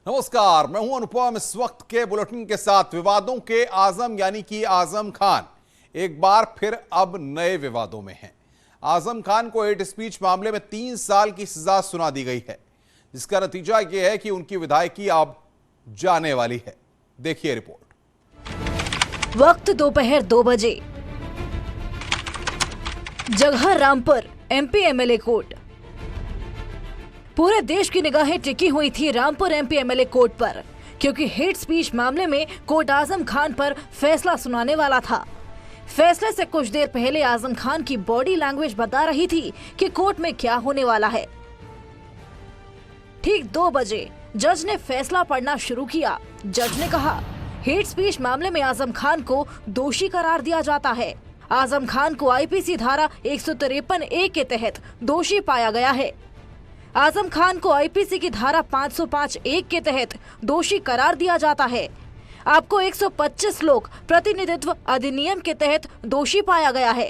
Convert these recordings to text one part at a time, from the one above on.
नमस्कार, मैं हूं अनुपम। इस वक्त के बुलेटिन के साथ विवादों के आजम यानी कि आजम खान एक बार फिर अब नए विवादों में हैं। आजम खान को हेट स्पीच मामले में 3 साल की सजा सुना दी गई है, जिसका नतीजा यह है कि उनकी विधायकी अब जाने वाली है। देखिए रिपोर्ट। वक्त दोपहर 2 बजे, जगह रामपुर, एमपी एमएलए कोर्ट। पूरे देश की निगाहें टिकी हुई थी रामपुर एमपी एमएलए कोर्ट पर, क्योंकि हेट स्पीच मामले में कोर्ट आजम खान पर फैसला सुनाने वाला था। फैसले से कुछ देर पहले आजम खान की बॉडी लैंग्वेज बता रही थी कि कोर्ट में क्या होने वाला है। ठीक 2 बजे जज ने फैसला पढ़ना शुरू किया। जज ने कहा, हेट स्पीच मामले में आजम खान को दोषी करार दिया जाता है। आजम खान को आईपीसी धारा 153A के तहत दोषी पाया गया है। आजम खान को आईपीसी की धारा 505(1) के तहत दोषी करार दिया जाता है। आपको 125 लोक प्रतिनिधित्व अधिनियम के तहत दोषी पाया गया है।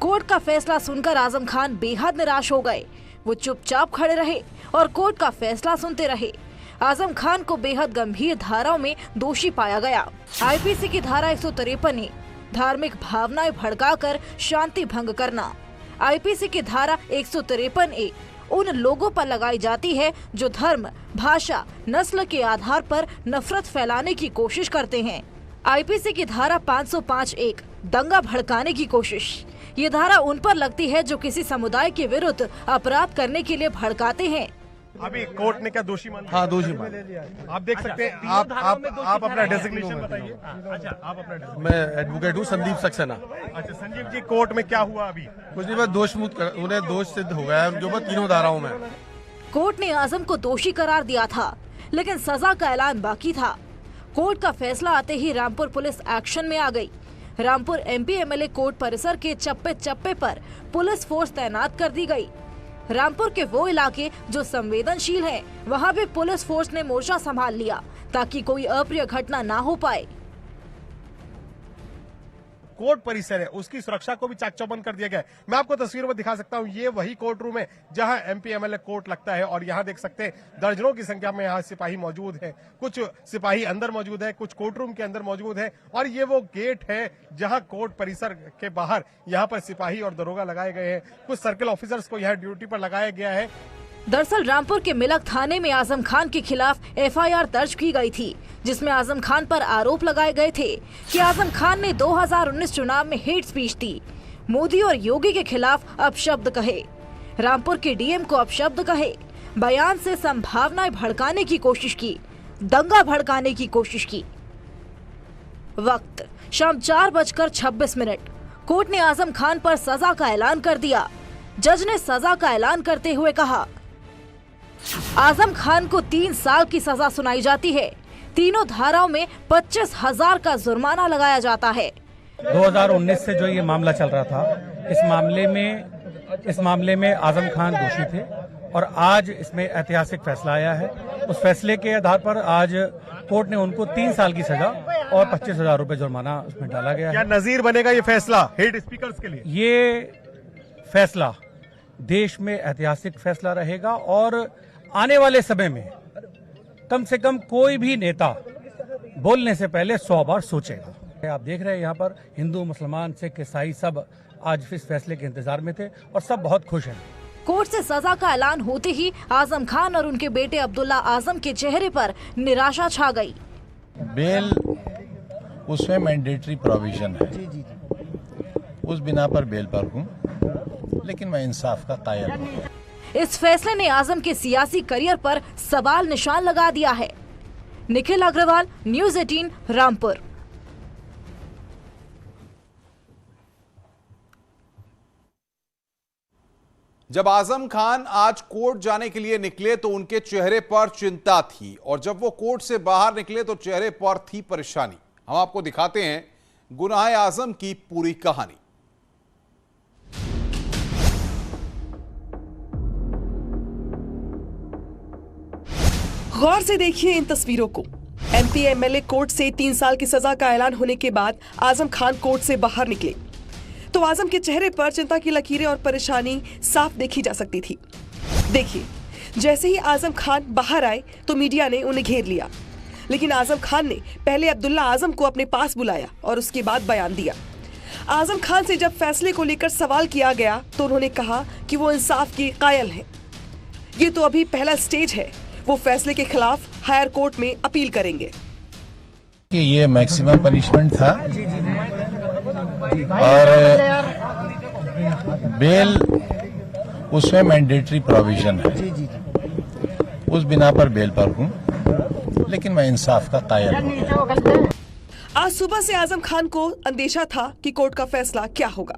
कोर्ट का फैसला सुनकर आजम खान बेहद निराश हो गए। वो चुपचाप खड़े रहे और कोर्ट का फैसला सुनते रहे। आजम खान को बेहद गंभीर धाराओं में दोषी पाया गया। आईपीसी की धारा 153A, धार्मिक भावनाएं भड़काकर शांति भंग करना। आईपीसी की धारा 153A उन लोगों पर लगाई जाती है जो धर्म, भाषा, नस्ल के आधार पर नफरत फैलाने की कोशिश करते हैं। आईपीसी की धारा 505(1) दंगा भड़काने की कोशिश। ये धारा उन पर लगती है जो किसी समुदाय के विरुद्ध अपराध करने के लिए भड़काते हैं। अभी कोर्ट ने क्या दोषी माना? हाँ, दोषी माना। आप देख सकते हैं। आप अपना डेजिग्नेशन बताइए। अच्छा, आप अपना। मैं एडवोकेट हूँ, संदीप सक्सेना। अच्छा संजीव जी, कोर्ट में क्या हुआ अभी? कुछ नहीं, बस दोष मुक्त, उन्हें दोष सिद्ध हो गया है उनके ऊपर तीनों धाराओं में। कोर्ट ने आजम को दोषी करार दिया था, लेकिन सजा का ऐलान बाकी था। कोर्ट का फैसला आते ही रामपुर पुलिस एक्शन में आ गई। रामपुर एमपी एमएलए कोर्ट परिसर के चप्पे चप्पे पर पुलिस फोर्स तैनात कर दी गई। रामपुर के वो इलाके जो संवेदनशील हैं, वहां भी पुलिस फोर्स ने मोर्चा संभाल लिया ताकि कोई अप्रिय घटना ना हो पाए। कोर्ट परिसर है, उसकी सुरक्षा को भी चाक चौबंद कर दिया गया है। मैं आपको तस्वीरों में दिखा सकता हूं, ये वही कोर्ट रूम है जहां एमपी एमएलए कोर्ट लगता है। और यहां देख सकते हैं दर्जनों की संख्या में यहां सिपाही मौजूद हैं। कुछ सिपाही अंदर मौजूद है, कुछ कोर्ट रूम के अंदर मौजूद है। और ये वो गेट है जहां कोर्ट परिसर के बाहर यहाँ पर सिपाही और दरोगा लगाए गए हैं। कुछ सर्किल ऑफिसर्स को यहाँ ड्यूटी पर लगाया गया है। दरअसल रामपुर के मिलक थाने में आजम खान के खिलाफ एफआईआर दर्ज की गई थी, जिसमें आजम खान पर आरोप लगाए गए थे कि आजम खान ने 2019 चुनाव में हेट स्पीच दी, मोदी और योगी के खिलाफ अपशब्द कहे, रामपुर के डीएम को अपशब्द कहे, बयान से संभावनाएं भड़काने की कोशिश की, दंगा भड़काने की कोशिश की। वक्त शाम 4:26। कोर्ट ने आजम खान पर सजा का ऐलान कर दिया। जज ने सजा का ऐलान करते हुए कहा, आजम खान को 3 साल की सजा सुनाई जाती है। तीनों धाराओं में 25,000 का जुर्माना लगाया जाता है। 2019 से जो ये मामला चल रहा था, इस मामले में आजम खान दोषी थे और आज इसमें ऐतिहासिक फैसला आया है। उस फैसले के आधार पर आज कोर्ट ने उनको 3 साल की सजा और 25,000 रुपए जुर्माना उसमें डाला गया है। क्या नजीर बनेगा ये फैसला हेट स्पीकर्स के लिए? ये फैसला देश में ऐतिहासिक फैसला रहेगा और आने वाले समय में कम से कम कोई भी नेता बोलने से पहले 100 बार सोचेगा। आप देख रहे हैं यहाँ पर हिंदू, मुसलमान, सिख, ईसाई सब आज इस फैसले के इंतजार में थे और सब बहुत खुश हैं। कोर्ट से सजा का ऐलान होते ही आजम खान और उनके बेटे अब्दुल्ला आजम के चेहरे पर निराशा छा गई। बेल उसमें मैंडेटरी प्रोविजन है, उस बिना पर बेल पर हूँ, लेकिन मैं इंसाफ का कायल हूँ। इस फैसले ने आजम के सियासी करियर पर सवाल निशान लगा दिया है। निखिल अग्रवाल, न्यूज़ 18, रामपुर। जब आजम खान आज कोर्ट जाने के लिए निकले तो उनके चेहरे पर चिंता थी, और जब वो कोर्ट से बाहर निकले तो चेहरे पर थी परेशानी। हम आपको दिखाते हैं गुनाह आजम की पूरी कहानी। गौर से देखिए इन तस्वीरों को। एमपी एमएलए कोर्ट से 3 साल की सजा का ऐलान होने के बाद आजम खान कोर्ट से बाहर निकले तो आजम के चेहरे पर चिंता की लकीरें और परेशानी साफ देखी जा सकती थी। देखिए, जैसे ही आजम खान बाहर आए तो मीडिया ने उन्हें घेर लिया, लेकिन आजम खान ने पहले अब्दुल्ला आजम को अपने पास बुलाया और उसके बाद बयान दिया। आजम खान से जब फैसले को लेकर सवाल किया गया तो उन्होंने कहा कि वो इंसाफ के कायल हैं। ये तो अभी पहला स्टेज है, वो फैसले के खिलाफ हायर कोर्ट में अपील करेंगे। कि ये मैक्सिमम पनिशमेंट था और बेल उसमें मैंडेटरी प्रोविजन है, उस बिना पर बेल पर हूं, लेकिन मैं इंसाफ का कायल हूं। आज सुबह से आजम खान को अंदेशा था कि कोर्ट का फैसला क्या होगा।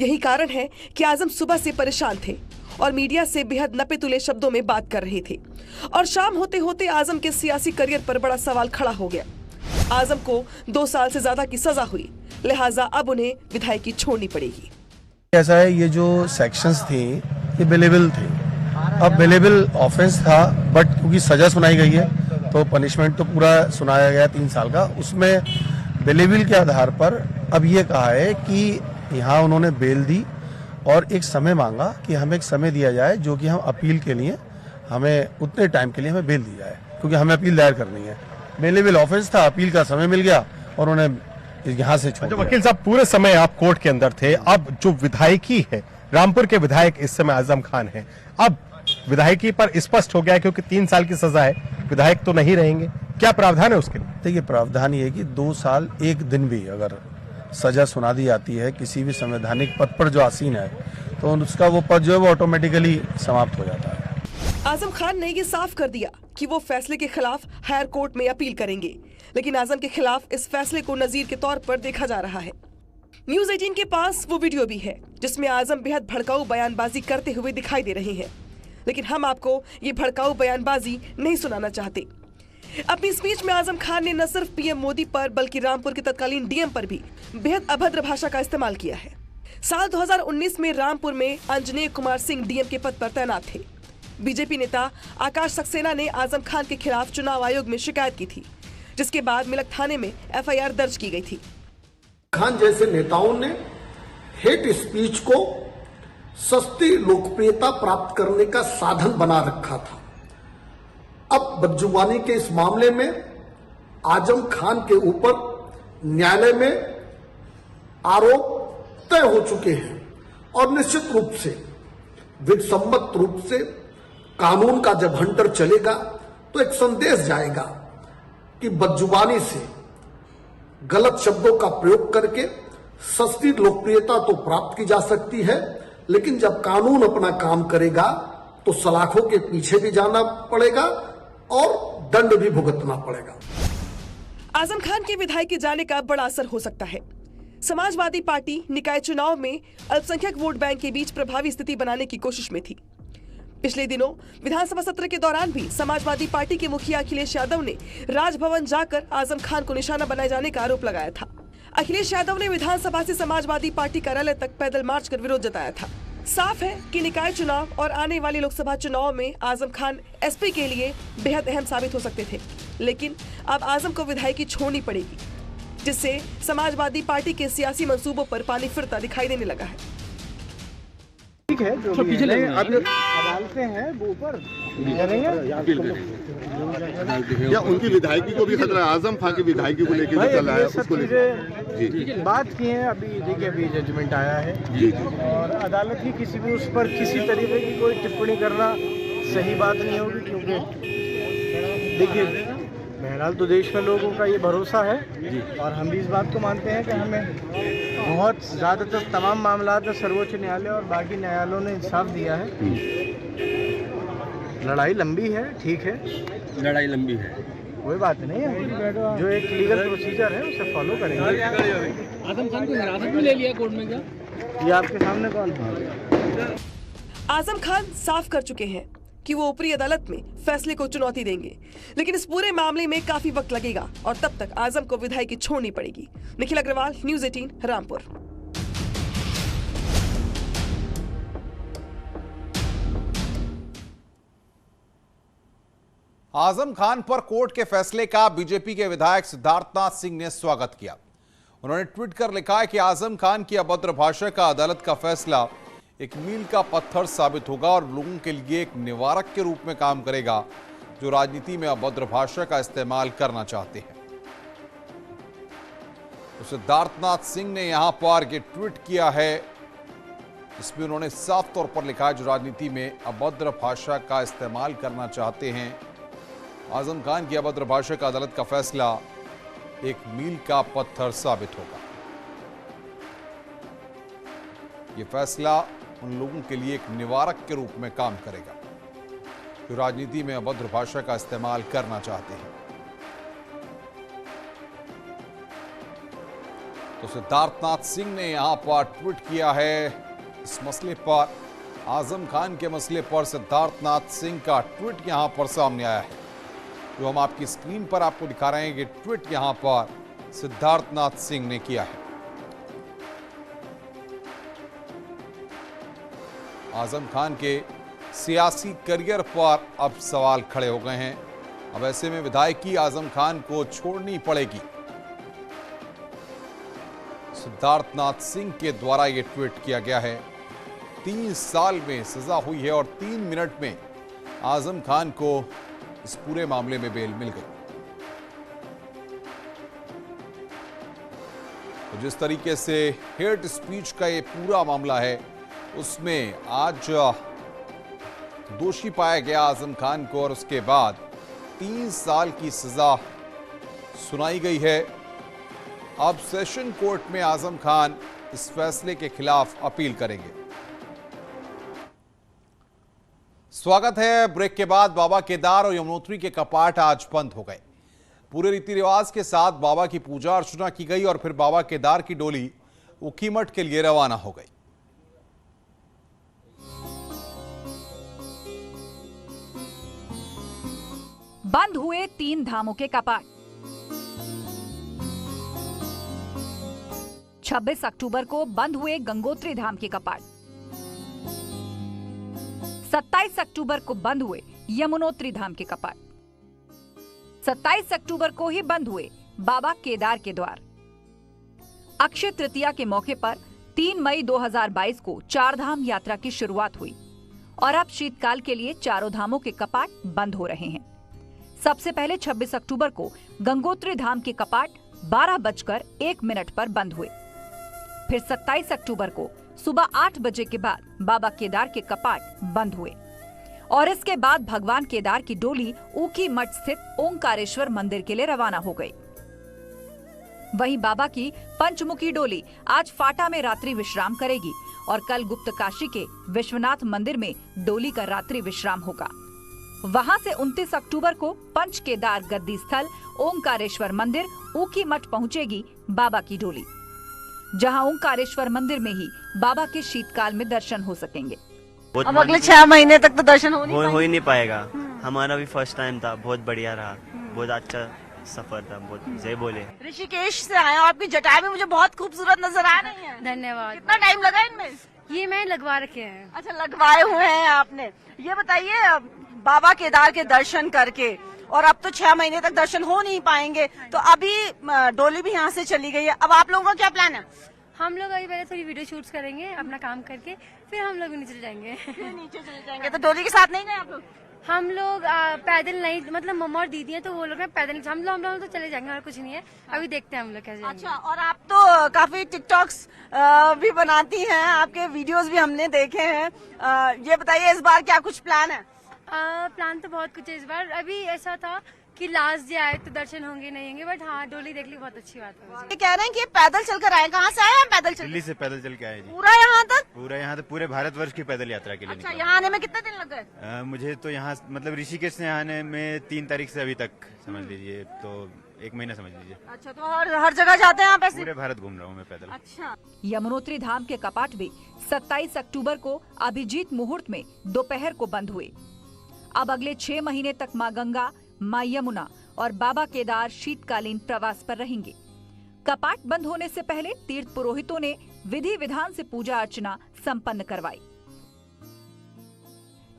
यही कारण है कि आजम सुबह से परेशान थे और मीडिया से बेहद नपे तुले शब्दों में बात कर रहे थे और शाम होते होते आजम के सियासी करियर पर बड़ा सवाल खड़ा हो गया। आजम को 2 साल से ज्यादा की सजा हुई, लिहाजा अब उन्हें विधायकी छोड़नी पड़ेगी। ऐसा है, ये जो सेक्शंस थे ये बेलेबल थे। अब बेलेबल ऑफेंस था, बट क्योंकि सजा सुनाई गई है तो पनिशमेंट तो पूरा सुनाया गया 3 साल का, उसमें बेलेबल के आधार पर अब ये कहा है कि यहाँ उन्होंने बेल दी और एक समय मांगा कि हमें एक समय दिया जाए जो कि हम अपील के लिए हमें उतने टाइम के लिए हमें बेल दी जाए, क्योंकि हमें अपील दायर करनी है। बेलेबल ऑफेंस था, अपील का समय मिल गया और उन्हें यहाँ से छोड़ दिया। वकील साहब, पूरे समय आप कोर्ट के अंदर थे, अब जो विधायकी है, रामपुर के विधायक इस समय आजम खान है, अब विधायकी पर स्पष्ट हो गया है क्योंकि 3 साल की सजा है, विधायक तो नहीं रहेंगे, क्या प्रावधान है उसके लिए? देखिए, प्रावधान ये है कि 2 साल 1 दिन भी अगर सजा सुना दी जाती है किसी भी संवैधानिक पद पर जो आसीन है तो उसका वो पद जो है वो ऑटोमेटिकली समाप्त हो जाता है। आजम खान ने ये साफ कर दिया कि वो फैसले के खिलाफ हायर कोर्ट में अपील करेंगे, लेकिन आजम के खिलाफ इस फैसले को नजीर के तौर पर देखा जा रहा है। न्यूज़ 18 के पास वो वीडियो भी है जिसमें आजम बेहद भड़काऊ बयानबाजी करते हुए दिखाई दे रहे हैं, लेकिन हम आपको ये भड़काऊ बयानबाजी नहीं सुनाना चाहते। अपनी स्पीच में आजम खान ने न सिर्फ पीएम मोदी पर बल्कि रामपुर के तत्कालीन डीएम पर भी बेहद अभद्र भाषा का इस्तेमाल किया है। साल 2019 में रामपुर में अंजनेय कुमार सिंह डीएम के पद पर तैनात थे। बीजेपी नेता आकाश सक्सेना ने आजम खान के खिलाफ चुनाव आयोग में शिकायत की थी, जिसके बाद मिलक थाने में एफआईआर दर्ज की गई थी। खान जैसे नेताओं ने हेट स्पीच को सस्ती लोकप्रियता प्राप्त करने का साधन बना रखा था। अब बदजुबानी के इस मामले में आजम खान के ऊपर न्यायालय में आरोप तय हो चुके हैं और निश्चित रूप से विसम्मत रूप से कानून का जब हंटर चलेगा तो एक संदेश जाएगा कि बदजुबानी से गलत शब्दों का प्रयोग करके सस्ती लोकप्रियता तो प्राप्त की जा सकती है, लेकिन जब कानून अपना काम करेगा तो सलाखों के पीछे भी जाना पड़ेगा और दंड भी भुगतना पड़ेगा। आजम खान के विधायकी जाने का बड़ा असर हो सकता है। समाजवादी पार्टी निकाय चुनाव में अल्पसंख्यक वोट बैंक के बीच प्रभावी स्थिति बनाने की कोशिश में थी। पिछले दिनों विधानसभा सत्र के दौरान भी समाजवादी पार्टी के मुखिया अखिलेश यादव ने राजभवन जाकर आजम खान को निशाना बनाए जाने का आरोप लगाया था। अखिलेश यादव ने विधानसभा से समाजवादी पार्टी कार्यालय तक पैदल मार्च कर विरोध जताया था। साफ है कि निकाय चुनाव और आने वाले लोकसभा चुनाव में आजम खान एसपी के लिए बेहद अहम साबित हो सकते थे, लेकिन अब आजम को विधायकी छोड़नी पड़ेगी, जिससे समाजवादी पार्टी के सियासी मंसूबों पर पानी फिरता दिखाई देने लगा है। ठीक है, जो भी है, अब अदालतें हैं वो ऊपर या उनकी विधायकी को भी खतरा, आजम खान की विधायकी को लेकर चल रहा है, उसको लेकर बात की है। अभी देखिए, अभी जजमेंट आया है और अदालत ही किसी भी उस पर किसी तरीके की कोई टिप्पणी करना सही बात नहीं होगी, क्योंकि देखिए बहरहाल तो देश में लोगों का ये भरोसा है और हम भी इस बात को मानते हैं कि हमें बहुत ज़्यादातर तमाम मामला में सर्वोच्च न्यायालय और बाकी न्यायालयों ने इंसाफ दिया है। लड़ाई लंबी है, ठीक है, लड़ाई लंबी है, कोई बात नहीं है, जो एक लीगल प्रोसीजर है उसे फॉलो करेंगे। आजम खान को हिरासत में ले लिया कोर्ट में क्या? ये आपके सामने कौन है? आजम खान साफ कर चुके हैं कि वो ऊपरी अदालत में फैसले को चुनौती देंगे, लेकिन इस पूरे मामले में काफी वक्त लगेगा और तब तक आजम को विधायकी छोड़नी पड़ेगी। निखिल अग्रवाल, न्यूज़ 18 रामपुर। आजम खान पर कोर्ट के फैसले का बीजेपी के विधायक सिद्धार्थनाथ सिंह ने स्वागत किया। उन्होंने ट्वीट कर लिखा है कि आजम खान की अभद्र भाषा का अदालत का फैसला एक मील का पत्थर साबित होगा और लोगों के लिए एक निवारक के रूप में काम करेगा जो राजनीति में अभद्र भाषा का इस्तेमाल करना चाहते हैं। तो सिद्धार्थनाथ सिंह ने यहां पर यह ट्वीट किया है, इसमें उन्होंने साफ तौर पर लिखा है जो राजनीति में अभद्र भाषा का इस्तेमाल करना चाहते हैं। आजम खान की अभद्र भाषा का अदालत का फैसला एक मील का पत्थर साबित होगा। यह फैसला उन लोगों के लिए एक निवारक के रूप में काम करेगा जो राजनीति में अभद्र भाषा का इस्तेमाल करना चाहते हैं। तो सिद्धार्थनाथ सिंह ने यहां पर ट्वीट किया है इस मसले पर। आजम खान के मसले पर सिद्धार्थनाथ सिंह का ट्वीट यहां पर सामने आया है जो हम आपकी स्क्रीन पर आपको दिखा रहे हैं कि ट्वीट यहां पर सिद्धार्थनाथ सिंह ने किया है। आजम खान के सियासी करियर पर अब सवाल खड़े हो गए हैं। अब ऐसे में विधायकी आजम खान को छोड़नी पड़ेगी। सिद्धार्थनाथ सिंह के द्वारा यह ट्वीट किया गया है। 3 साल में सजा हुई है और 3 मिनट में आजम खान को इस पूरे मामले में बेल मिल गई। तो जिस तरीके से हेट स्पीच का ये पूरा मामला है उसमें आज दोषी पाया गया आजम खान को और उसके बाद 3 साल की सजा सुनाई गई है। अब सेशन कोर्ट में आजम खान इस फैसले के खिलाफ अपील करेंगे। स्वागत है ब्रेक के बाद। बाबा केदार और यमुनोत्री के कपाट आज बंद हो गए। पूरे रीति रिवाज के साथ बाबा की पूजा अर्चना की गई और फिर बाबा केदार की डोली ऊखीमठ के लिए रवाना हो गई। बंद हुए 3 धामों के कपाट। 26 अक्टूबर को बंद हुए गंगोत्री धाम के कपाट। 27 अक्टूबर को बंद हुए यमुनोत्री धाम के कपाट। 27 अक्टूबर को ही बंद हुए बाबा केदार के द्वार। अक्षय तृतीया के मौके पर 3 मई 2022 को 4 धाम यात्रा की शुरुआत हुई और अब शीतकाल के लिए चारों धामों के कपाट बंद हो रहे हैं। सबसे पहले 26 अक्टूबर को गंगोत्री धाम के कपाट 12:01 पर बंद हुए। फिर 27 अक्टूबर को सुबह 8 बजे के बाद बाबा केदार के कपाट बंद हुए और इसके बाद भगवान केदार की डोली ऊखीमठ स्थित ओंकारेश्वर मंदिर के लिए रवाना हो गई। वहीं बाबा की पंचमुखी डोली आज फाटा में रात्रि विश्राम करेगी और कल गुप्तकाशी के विश्वनाथ मंदिर में डोली का रात्रि विश्राम होगा। वहां से 29 अक्टूबर को पंच केदार गद्दी स्थल ओंकारेश्वर मंदिर ऊखीमठ पहुंचेगी बाबा की डोली, जहां ओंकारेश्वर मंदिर में ही बाबा के शीतकाल में दर्शन हो सकेंगे। अब अगले 6 महीने तक तो दर्शन हो ही नहीं पाएगा। हमारा भी फर्स्ट टाइम था, बहुत बढ़िया रहा, बहुत अच्छा सफर था, बहुत जय बोले। ऋषिकेश से आए हो, आपकी जटाएं भी मुझे बहुत खूबसूरत नजर आ रही हैं। धन्यवाद। कितना टाइम लगा इनमें? ये मैं लगवा रखे हैं। अच्छा, लगवाए हुए हैं आपने। ये बताइए, बाबा केदार के दर्शन करके और अब तो 6 महीने तक दर्शन हो नहीं पाएंगे, तो अभी डोली भी यहाँ से चली गई है, अब आप लोगों का क्या प्लान है? हम लोग अभी पहले थोड़ी वीडियो शूट्स करेंगे अपना काम करके, फिर हम लोग नीचे जाएंगे। नीचे चले जाएंगे। तो डोली के साथ नहीं गए आप लोग? हम लोग पैदल नहीं, मतलब मम्मा और दीदी हैं तो वो लोग पैदल, हम लोग तो चले जाएंगे और कुछ नहीं है। अभी देखते हैं हम लोग कैसे। अच्छा, और आप तो काफी टिकटॉक्स भी बनाती हैं, आपके वीडियोस भी हमने देखे हैं। ये बताइए, इस बार क्या कुछ प्लान है? प्लान तो बहुत कुछ है इस बार। अभी ऐसा था कि लास्ट डे आए तो दर्शन होंगे नहीं होंगे, बट हाँ डोली देख ली, बहुत अच्छी बात है। ये कह रहे हैं कि पैदल चलकर आए, कहाँ से आए हैं? पैदल चल? दिल्ली से पैदल चल के आए जी। पूरा यहाँ तक? पूरा यहाँ तक, पूरे भारतवर्ष की पैदल यात्रा के लिए। अच्छा, यहाँ आने में कितने दिन लग गए? मुझे तो यहाँ मतलब ऋषिकेश से आने में 3 तारीख से अभी तक समझ लीजिए, तो 1 महीना समझ लीजिए। अच्छा, तो हर जगह जाते हैं आप ऐसे? पूरे भारत घूम रहा हूँ मैं पैदल। अच्छा। यमुनोत्री धाम के कपाट भी 27 अक्टूबर को अभिजीत मुहूर्त में दोपहर को बंद हुए। अब अगले 6 महीने तक मां गंगा, मां यमुना और बाबा केदार शीतकालीन प्रवास पर रहेंगे। कपाट बंद होने से पहले तीर्थ पुरोहितों ने विधि विधान से पूजा अर्चना संपन्न करवाई।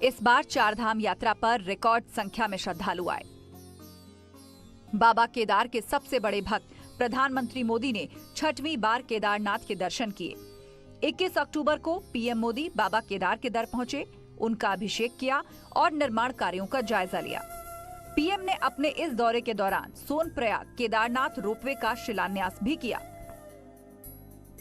इस बार 4 धाम यात्रा पर रिकॉर्ड संख्या में श्रद्धालु आए। बाबा केदार के सबसे बड़े भक्त प्रधानमंत्री मोदी ने 6वीं बार केदारनाथ के दर्शन किए। 21 अक्टूबर को पीएम मोदी बाबा केदार के दर पहुंचे, उनका अभिषेक किया और निर्माण कार्यों का जायजा लिया। पीएम ने अपने इस दौरे के दौरान सोनप्रयाग केदारनाथ रोपवे का शिलान्यास भी किया।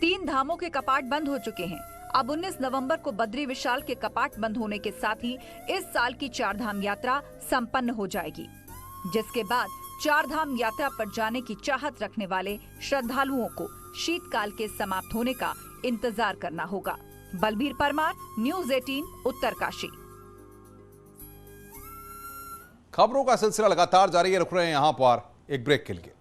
3 धामों के कपाट बंद हो चुके हैं। अब 19 नवंबर को बद्री विशाल के कपाट बंद होने के साथ ही इस साल की 4 धाम यात्रा संपन्न हो जाएगी, जिसके बाद 4 धाम यात्रा पर जाने की चाहत रखने वाले श्रद्धालुओं को शीतकाल के समाप्त होने का इंतजार करना होगा। बलबीर परमार, न्यूज़ 18, उत्तरकाशी। खबरों का सिलसिला लगातार जारी है, रुक रहे हैं यहां पर एक ब्रेक के लिए।